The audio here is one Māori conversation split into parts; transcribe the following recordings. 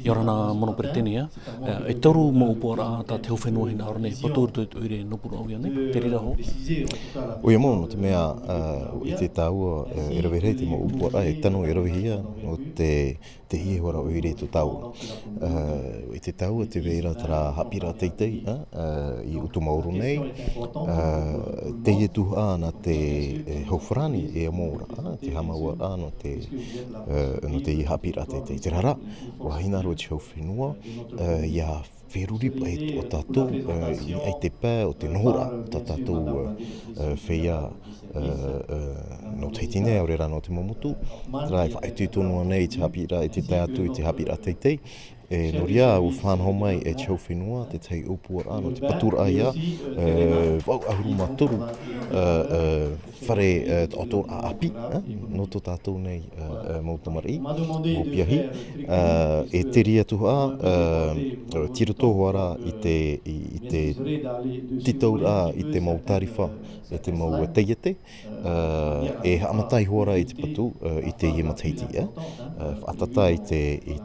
Yorana Monoperitania, a toru mo upora ta te whenua hina arone, patur tu uire nopura au iane, te rira ho. O ia mo, te mea i te tau e rawerhei te mo upora e tano e rawehia o te ie hora o ire tu tau. I te tau te veira tara hapira teitei i utu mauru nei, te ie tuha ana te hauwharani e amora, te hamaua ano te ie hapira teitei. Te rara, wa hina ro te hauwhenua, ia wheruripa o tātou ai te pā o te nohora o tātou whea no teiti nei, aurera no te momotu. Trai whaetu tonua nei te hapira i te tātou i te hapira teitei. No ria u whanho mai e te hauwhenua, te tei upua ano, te patura ia, wau ahuru matoru, whare o a api, no tō tātou nei mautamari, mō piahi. E te ria tuha, tira tōhara i te titaura i te mau tariwha, e te mau teiete, e haamatai hoara i te patu i te ie mateiti. Whaatata i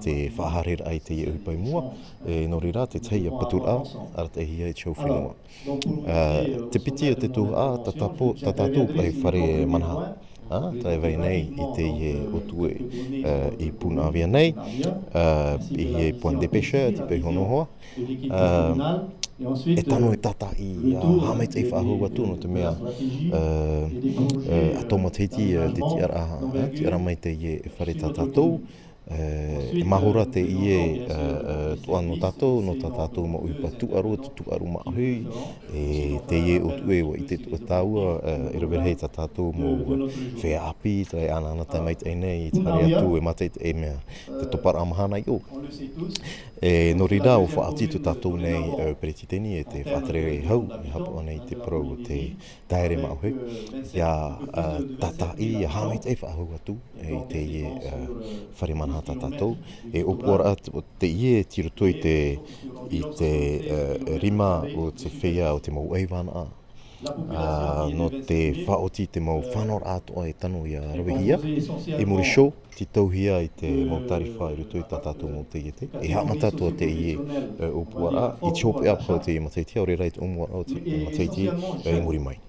te whaharera i te ie upai mua, no rira te teia patura, ara te hia i te hauwhenua. Te piti o te tuha, tatatou pai whare manaha. Tai vai nei i te ie otue i puna avia nei, i ie Point de Pêche, te pei hono hoa. E tano e tata i hamait e whahau atu no te mea atoma teiti te tiara mai te ie e whare tatatou. E mahora te ie toa no tātou ma uipa tuaru ma ahui, e te ie otue wa i te taua e rawerhei tātou mo whea api, trai ana tai mai te nei, i te hare atu e matei te mea te topara amahana i o. No rira o whaatitu tātou nei peretiteni e te whaatere hau, e hapo anei te pro o te taere ma ahui, ia tata i a hamai te whahau atu, i te ie whare mana hata tātou, e opora te ie tiroto i te rima o te whea o te mau eiwana no te whaoti te mau whanor atoa e tano i a rawehia, e muri show, ti tauhia i te mau tariwha i ruto i tātou mō te iete, e hamatatua te ie opora, i te hope apa o te mateiti, au reira i te umwara o te mateiti i muri mai.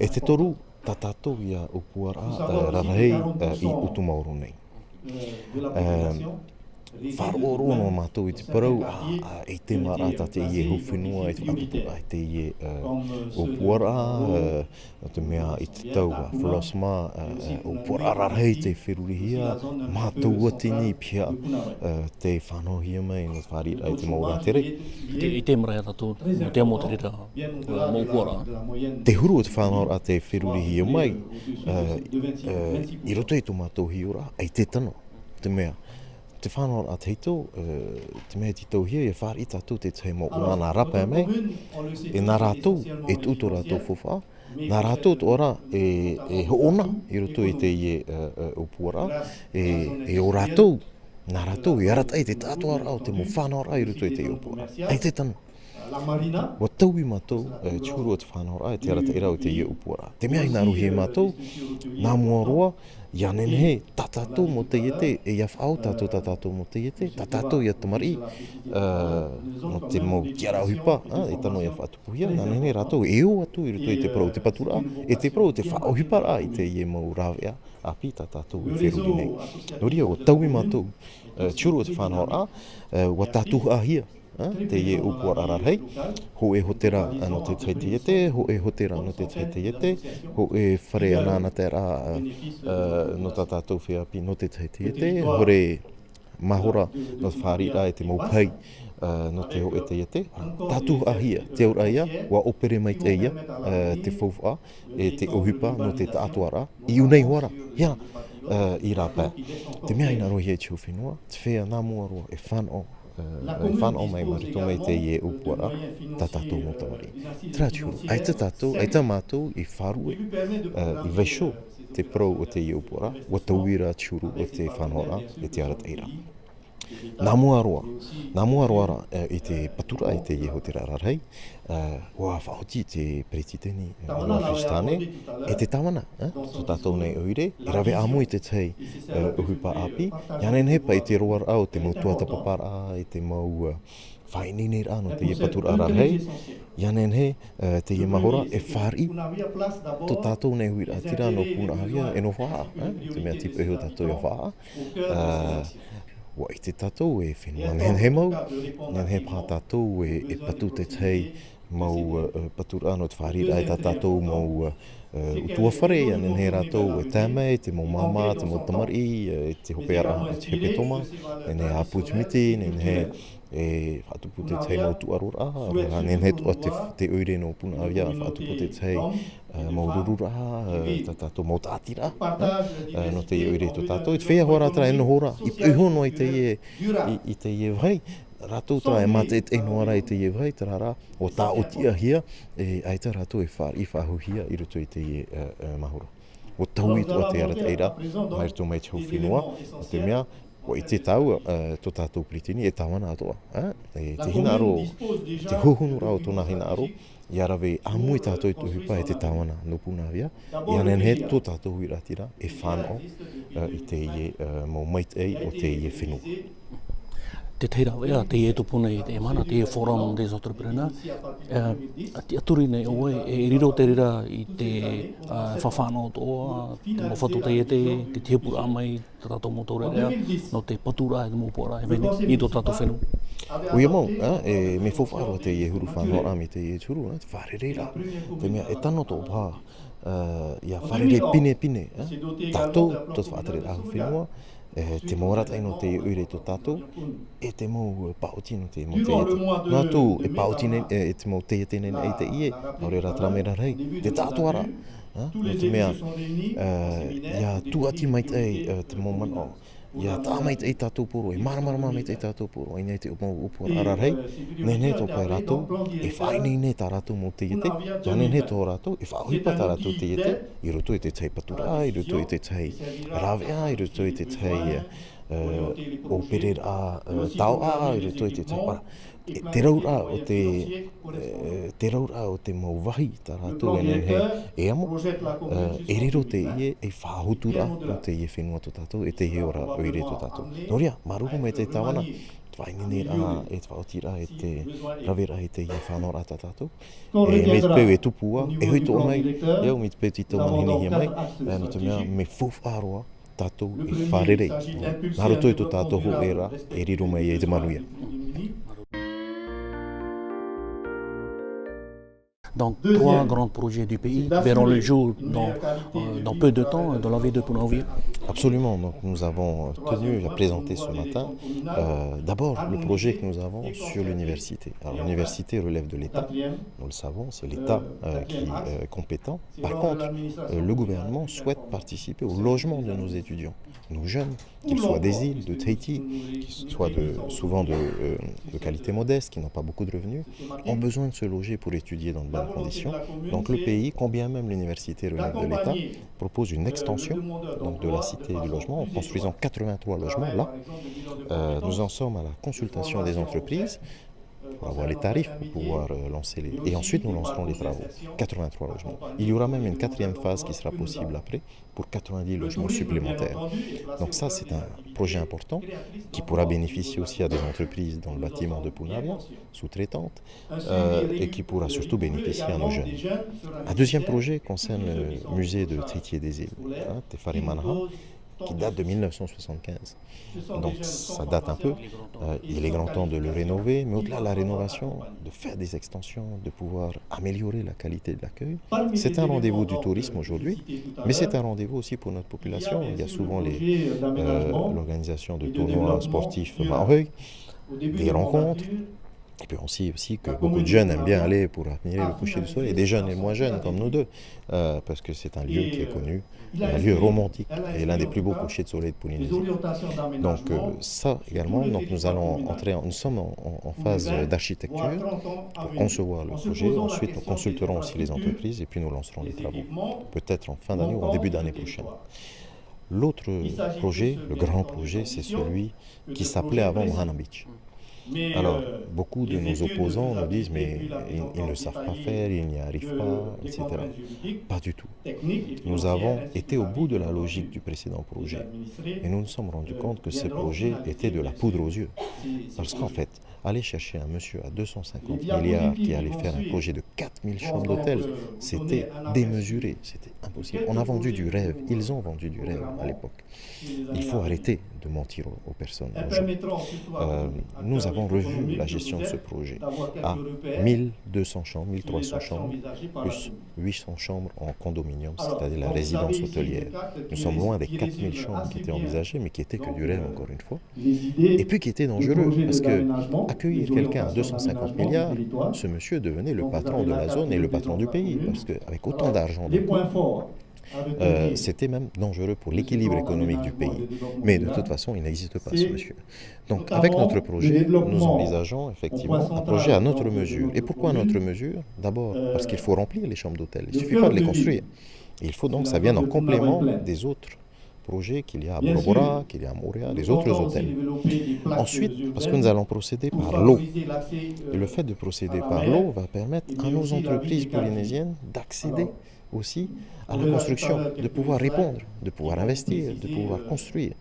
E te toru, tātou i a opora rarahei i utu mauro nei. Wharoa no mātou i te parau, e te marata te ie hauwhenua, e te whakapura, e te ie opuara, o te mea i te tau whalosma, opuara rarhei te wherurihia, mātou atini pia te whanohia mai, no wharira i te maura tere. I te mara tātou, no te amo te rira mō puara. Te huru o te whanora te wherurihia mai, i roto i tō mātou hiora, ei te tano, te mea. Te whanau a teito, te mea ti tauhia, e whare i tātou te tei mo una nā rapa e mei, e nā rātou, e tūto rātou whawha, nā rātou tō ora e hoona, i roto i te ie upuara, e o rātou, nā rātou, e aratai te tātua rao, te mo whanau rao i roto i te upuara. Ei te tano. Wa tau i mātou, tūru o te whanau rao, e te aratai rao i te ie upuara. Te mea i nā ruhi e mātou, nā mua roa, ia nenehe, tātou mo te iete, e ia whao tātou mo te iete, tātou ia tamari, no te mau kiara hupa, e tano ia whaatupuhia, nā nenehe rātou, e o atu i ruto i te parau te patura, e te parau te whao hupa rā, i te ie mau rāwea, api tātou i wheruri nei. No ria, o tau i mātou, tūru o te whanau rā, wa tātou ahia, te ie upua rarhei, ho e hotera no te teite iete, ho e hotera no te teite iete, ho e whare anana te rā no tātou whiapi no te teite iete, hore mahora no te wharira e te maupai no te ho e te iete. Tātou ahia, te aura ia, wa opere mai te ia, te whauwha, e te ohipa no te tātuara, i unei hoara, ia, i rāpā. Te mea ina rohi e te whenua, te whea nā mua roa e whanau, whanau mai marito mai te ie upuara, tā tātou mō tawari. Tērā tūru, ai te tātou, ai te mātou i wharue, i veisho te pro o te ie upuara, wa tauira tūru o te whanora e te arateira. Namuaroa était patura était yehotera rarhei. Wa faoti te pretiteni no Kristane était tawana, so tatou nei oire, irave amu i te tei uhupa api, yanen he pa i te roar au te mau tuata papara, i te mau whainini rā no te ie patura rarhei, yanen he te ie mahora e whari to tātou nei hui rā tira no puna havia e no whaa, te mea tipu e hu tātou i whaa. Wa i te tātou e whenua ngen he mau, ngen he pā tātou e patu te tei mau patura no te whari rā e tā tātou mau utua whare, yanen he rātou e tāmei, te mau mama, te mau tamari, te hope ara, te hepe toma, nen he hapūtumiti, nen he e whaatupu te tei mau tuarura, nen he tua te oire no puna avia, whaatupu te tei mau rurura, tā tātou mau tātira, no te oire to tātou, i te whea hoa rātara e no hora, i uhono i te ie vai, rātou tra e mate e noara i te ie vai, te rara, o tā o tia hia, e aita rātou e whari whahu hia i ruto i te ie mahura. O tau i toa te arat eira, mai rito mai te hau whenua, o te mea, o i te tau, to tātou pritini, e tawana atoa. E te hinaro, te hohunu rao tōna hinaro, i arawe amu i tātou i tuhipa e te tawana no puna avia, i anen he to tātou hui ratira, e whanau i te ie mau maitei o te ie whenua. Te teira wea, te ie tupuna i te mana, te ie Forum des Entrepreneurs. Te aturi nei oe, e riro te rira i te whawhanau toa, te mawhatu te iete, te tepura amai, te tātou motore rea, no te patura e te mōpora e meni, i tō tātou whenua. Uia mau, me whawharo te ie huru whanau ami te ie turu, te wharereira, te mea e tano tō pā, ia wharere pine, tātou, tō whaatere ahu whenua, te morat ai no te uire to tātou, e te mau paoti no te mau te iete. Nā tū e paoti nei, e te mau te iete nei e te ie, aure rā tramera rei, te tātou ara. No te mea, ia tū ati mai te mau mana, ia tā mai te tātou poro, e mara mai te tātou poro, ai nei te mau upora ara rei, nei tō pai rātou, e whainei nei tā rātou mau te iete, ja nei tō rātou, e whaohipa tā rātou te iete, i roto i te tei patura, i roto i te tei rawea, i roto i te tei o perera tau i roto i te tei para. Te raura o te mau wahi tā rātou e nen he e amo, e riro te ie e whahutura o te ie whenua to tātou, e te ie ora oire to tātou. Noria, maruhu me te tawana, whainini rā, e te whaoti rā, e te rawera e te ie whanau rā tā tātou. E me te peu e tupua, e hoi tō mai, eo me te peu tito manhini hia mai, no te mea me whawharoa tātou e wharerei. Naro toi to tātou ho e rā, e riro mai e te manuia. Donc, 3 grands projets du pays verront le jour dans peu de temps dans la ville de Punavuia. Absolument. Donc, nous avons tenu à présenter ce matin d'abord le projet que nous avons sur l'université. Alors, l'université relève de l'État, nous le savons, c'est l'État qui est compétent. Par contre, le gouvernement souhaite participer au logement de nos étudiants, nos jeunes, qu'ils soient des îles, de Tahiti, qu'ils soient souvent de qualité modeste, qui n'ont pas beaucoup de revenus, ont besoin de se loger pour étudier dans de bonnes conditions. Donc le pays, combien même l'université relève de l'État, propose une extension donc, de la cité du logement en construisant 83 logements là. Nous en sommes à la consultation des entreprises pour avoir les tarifs, pour pouvoir lancer les... Et ensuite, nous lancerons les travaux. 83 logements. Il y aura même une quatrième phase qui sera possible après pour 90 logements supplémentaires. Donc ça, c'est un projet important qui pourra bénéficier aussi à des entreprises dans le bâtiment de Punavuia, sous-traitantes, et qui pourra surtout bénéficier à nos jeunes. Un deuxième projet concerne le musée de Tahiti et des îles, Te Whare Manaha, qui date de 1975. Donc ça date un peu. Il est grand temps de le rénover, mais au-delà de la rénovation, de faire des extensions, de pouvoir améliorer la qualité de l'accueil. C'est un rendez-vous du tourisme aujourd'hui, mais c'est un rendez-vous aussi pour notre population. Il y a souvent l'organisation de tournois sportifs maoris, des rencontres. Et puis aussi que beaucoup de jeunes aiment bien aller pour admirer le coucher du soleil, des jeunes et moins jeunes comme nous deux, parce que c'est un lieu qui est connu, un lieu romantique et l'un des plus beaux couchers de soleil de Polynésie. Donc ça également, donc nous sommes en phase d'architecture pour concevoir le projet. Ensuite, nous consulterons aussi les entreprises et puis nous lancerons les travaux, peut-être en fin d'année ou en début d'année prochaine. L'autre projet, le grand projet, c'est celui qui s'appelait avant Mohana Beach. Alors, beaucoup de nos opposants nous disent mais ils ne savent pas faire, ils n'y arrivent pas, etc. Pas du tout. Nous avons été au bout de la logique du précédent projet et nous nous sommes rendus compte que ce projet était de la poudre aux yeux. Parce qu'en fait, aller chercher un monsieur à 250 milliards qui allait faire un projet de 4000 chambres d'hôtel, c'était démesuré, c'était impossible. On a vendu du rêve, ils ont vendu du rêve à l'époque. Il faut arrêter de mentir aux personnes, aux gens. Nous avons revu la gestion de ce projet à 1200 chambres, 1300 chambres, plus 800 chambres en condominium, c'est-à-dire la résidence hôtelière. Nous sommes loin des 4000 chambres qui étaient envisagées, mais qui étaient que du rêve, encore une fois. Et puis qui étaient dangereux, parce que accueillir quelqu'un à 250 milliards, ce monsieur devenait le patron de la zone et le patron du pays, parce qu'avec autant d'argent, c'était même dangereux pour l'équilibre économique du pays. Mais de toute façon, il n'existe pas, ce monsieur. Donc, avec notre projet, nous envisageons effectivement un projet à notre mesure. Et pourquoi à notre mesure? D'abord, parce qu'il faut remplir les chambres d'hôtel. Il ne suffit pas de les construire. Et il faut donc que ça vienne en complément des autres projets qu'il y a à Bora, qu'il y a à Montréal, des autres hôtels. Ensuite, parce que nous allons procéder par l'eau. Et le fait de procéder par l'eau va permettre à nos entreprises polynésiennes d'accéder aussi à la construction, de pouvoir répondre, de pouvoir investir, de pouvoir construire.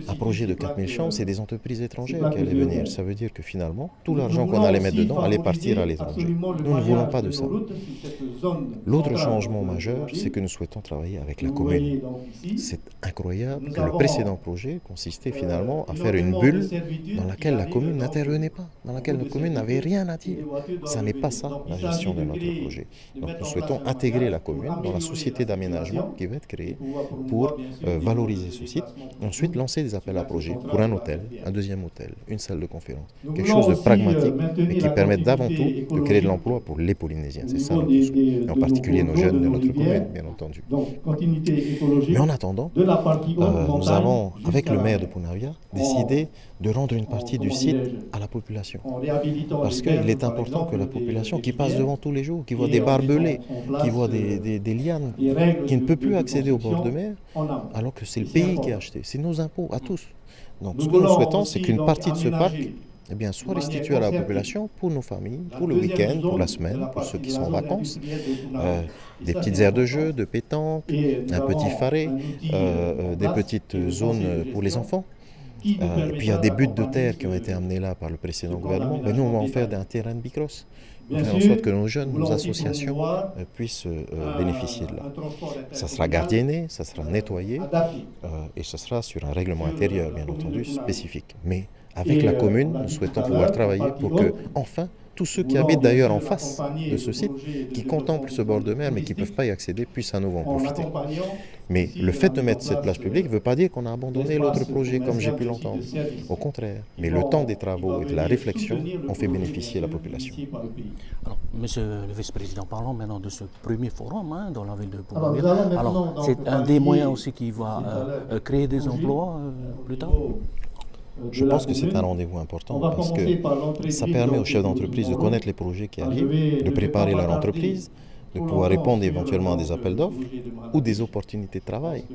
Un projet de 4000 chambres, c'est des entreprises étrangères qui allaient venir. Ça veut dire que finalement, tout l'argent qu'on allait mettre dedans allait partir à l'étranger. Nous ne voulons pas de ça. L'autre changement majeur, c'est que nous souhaitons travailler avec la commune. C'est incroyable que le précédent projet consistait finalement à faire une bulle dans laquelle la commune n'intervenait pas, dans laquelle la commune n'avait rien à dire. Ça n'est pas ça la gestion de notre projet. Donc nous souhaitons intégrer la commune dans la société d'aménagement qui va être créée pour valoriser ce site. Ensuite, lancer des appels à projets pour un hôtel, un deuxième hôtel, une salle de conférence. Quelque chose de pragmatique, mais qui permette d'avant tout de créer de l'emploi pour les Polynésiens. C'est ça notre souhait. Et en particulier nos jeunes de notre commune, bien entendu. Mais en attendant, nous avons, avec le maire de Punavia, décidé de rendre une partie du site à la population. Parce qu'il est important que la population qui passe devant tous les jours, qui voit des barbelés, qui voit des lianes, qui ne peut plus accéder au bord de mer, alors que c'est le pays qui a acheté, c'est nos impôts à tous. Donc ce que nous souhaitons, c'est qu'une partie de ce parc soit restituée à la population pour nos familles, pour le week-end, pour la semaine, pour ceux qui sont en vacances. Des petites aires de jeu, de pétanque, un petit faré, des petites zones pour les enfants. Et puis il y a des buts de terre qui ont été amenés là par le précédent gouvernement. Mais nous, on va en faire un terrain de bicross. Faire en sorte que nos jeunes, nos associations puissent bénéficier de là. Ça sera gardienné, ça sera nettoyé et ce sera sur un règlement intérieur, bien entendu, spécifique. Mais avec la commune, nous souhaitons pouvoir travailler pour que, enfin, tous ceux qui habitent d'ailleurs en face de ce site, qui contemplent ce bord de mer mais qui ne peuvent pas y accéder, puissent à nouveau en profiter. Mais le fait de mettre cette plage publique ne veut pas dire qu'on a abandonné l'autre projet comme j'ai pu l'entendre. Au contraire. Mais le temps des travaux et de la réflexion ont fait bénéficier la population. Alors, monsieur le vice-président, parlons maintenant de ce premier forum dans la ville de Punavia. Alors, c'est un des moyens aussi qui va créer des emplois plus tard? Je pense que c'est un rendez-vous important parce que ça permet aux chefs d'entreprise de connaître les projets qui arrivent, de préparer leur entreprise, de pouvoir répondre éventuellement à des appels d'offres ou des opportunités de travail.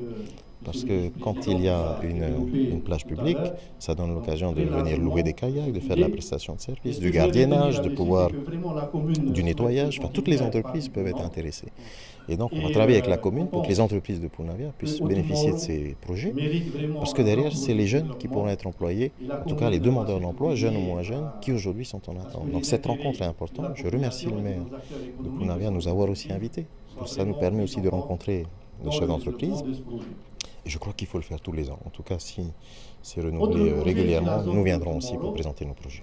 Parce que quand il y a une plage publique, ça donne l'occasion de venir louer des kayaks, de faire de la prestation de service, du gardiennage, de pouvoir du nettoyage. Enfin, toutes les entreprises peuvent être intéressées. Et donc, on va travailler avec la commune pour que les entreprises de Punavia puissent bénéficier de ces projets. Parce que derrière, c'est les jeunes qui pourront être employés, en tout cas les demandeurs d'emploi, jeunes ou moins jeunes, qui aujourd'hui sont en attente. Donc, cette rencontre est importante. Je remercie le maire de Punavia de nous avoir aussi invités. Ça nous permet aussi de rencontrer les chefs d'entreprise. Et je crois qu'il faut le faire tous les ans. En tout cas, si c'est renouvelé régulièrement, nous viendrons aussi pour présenter nos projets.